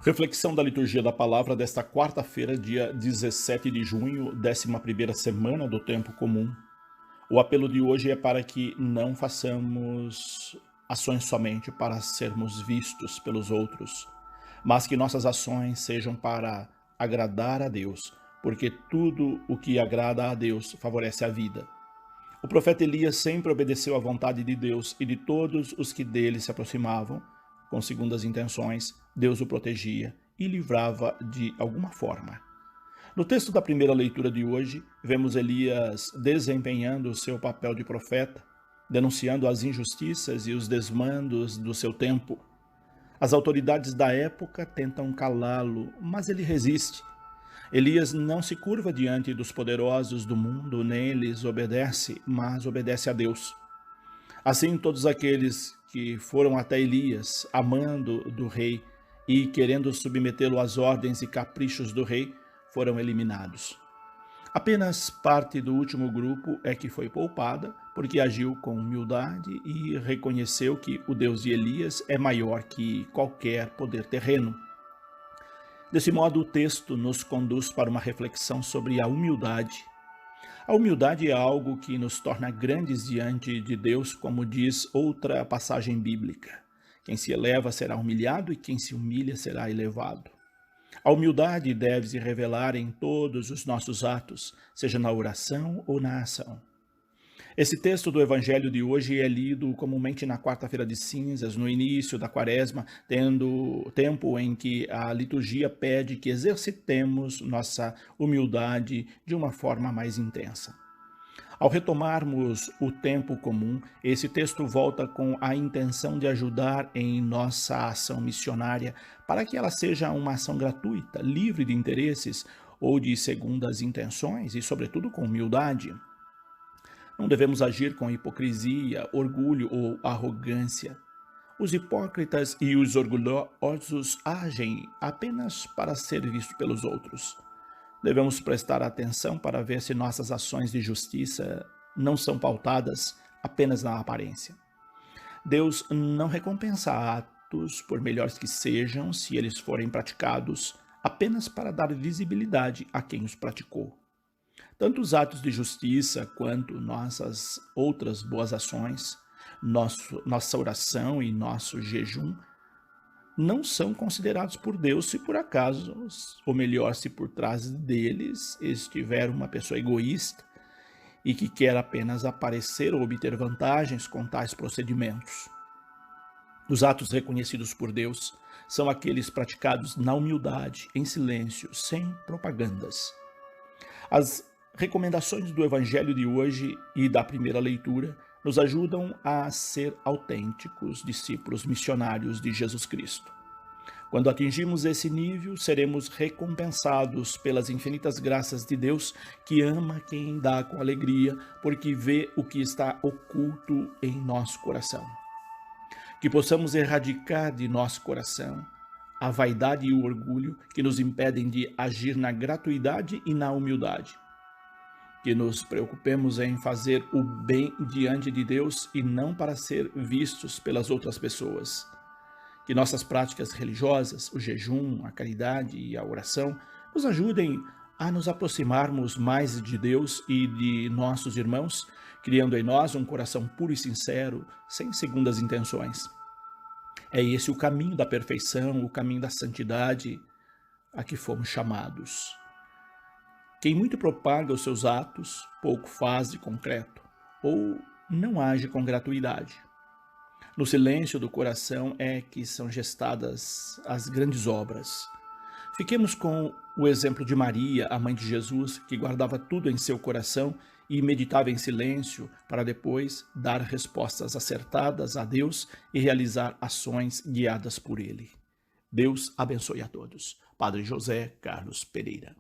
Reflexão da liturgia da palavra desta quarta-feira, dia 17 de junho, 11ª semana do tempo comum. O apelo de hoje é para que não façamos ações somente para sermos vistos pelos outros, mas que nossas ações sejam para agradar a Deus, porque tudo o que agrada a Deus favorece a vida. O profeta Elias sempre obedeceu à vontade de Deus e de todos os que dele se aproximavam. Com segundas intenções, Deus o protegia e livrava de alguma forma. No texto da primeira leitura de hoje, vemos Elias desempenhando o seu papel de profeta, denunciando as injustiças e os desmandos do seu tempo. As autoridades da época tentam calá-lo, mas ele resiste. Elias não se curva diante dos poderosos do mundo, nem lhes obedece, mas obedece a Deus. Assim, todos aqueles que foram até Elias, amando do rei e querendo submetê-lo às ordens e caprichos do rei, foram eliminados. Apenas parte do último grupo é que foi poupada, porque agiu com humildade e reconheceu que o Deus de Elias é maior que qualquer poder terreno. Desse modo, o texto nos conduz para uma reflexão sobre a humildade. A humildade é algo que nos torna grandes diante de Deus, como diz outra passagem bíblica. Quem se eleva será humilhado e quem se humilha será elevado. A humildade deve se revelar em todos os nossos atos, seja na oração ou na ação. Esse texto do Evangelho de hoje é lido comumente na quarta-feira de cinzas, no início da quaresma, tendo tempo em que a liturgia pede que exercitemos nossa humildade de uma forma mais intensa. Ao retomarmos o tempo comum, esse texto volta com a intenção de ajudar em nossa ação missionária para que ela seja uma ação gratuita, livre de interesses ou de segundas intenções e, sobretudo, com humildade. Não devemos agir com hipocrisia, orgulho ou arrogância. Os hipócritas e os orgulhosos agem apenas para ser vistos pelos outros. Devemos prestar atenção para ver se nossas ações de justiça não são pautadas apenas na aparência. Deus não recompensa atos, por melhores que sejam, se eles forem praticados apenas para dar visibilidade a quem os praticou. Tanto os atos de justiça quanto nossas outras boas ações, nossa oração e nosso jejum, não são considerados por Deus se por acaso, ou melhor, se por trás deles estiver uma pessoa egoísta e que quer apenas aparecer ou obter vantagens com tais procedimentos. Os atos reconhecidos por Deus são aqueles praticados na humildade, em silêncio, sem propagandas. As recomendações do Evangelho de hoje e da primeira leitura nos ajudam a ser autênticos discípulos missionários de Jesus Cristo. Quando atingimos esse nível, seremos recompensados pelas infinitas graças de Deus, que ama quem dá com alegria, porque vê o que está oculto em nosso coração. Que possamos erradicar de nosso coração a vaidade e o orgulho que nos impedem de agir na gratuidade e na humildade. Que nos preocupemos em fazer o bem diante de Deus e não para ser vistos pelas outras pessoas. Que nossas práticas religiosas, o jejum, a caridade e a oração, nos ajudem a nos aproximarmos mais de Deus e de nossos irmãos, criando em nós um coração puro e sincero, sem segundas intenções. É esse o caminho da perfeição, o caminho da santidade a que fomos chamados. Quem muito propaga os seus atos, pouco faz de concreto, ou não age com gratuidade. No silêncio do coração é que são gestadas as grandes obras. Fiquemos com o exemplo de Maria, a mãe de Jesus, que guardava tudo em seu coração e meditava em silêncio para depois dar respostas acertadas a Deus e realizar ações guiadas por Ele. Deus abençoe a todos. Padre José Carlos Pereira.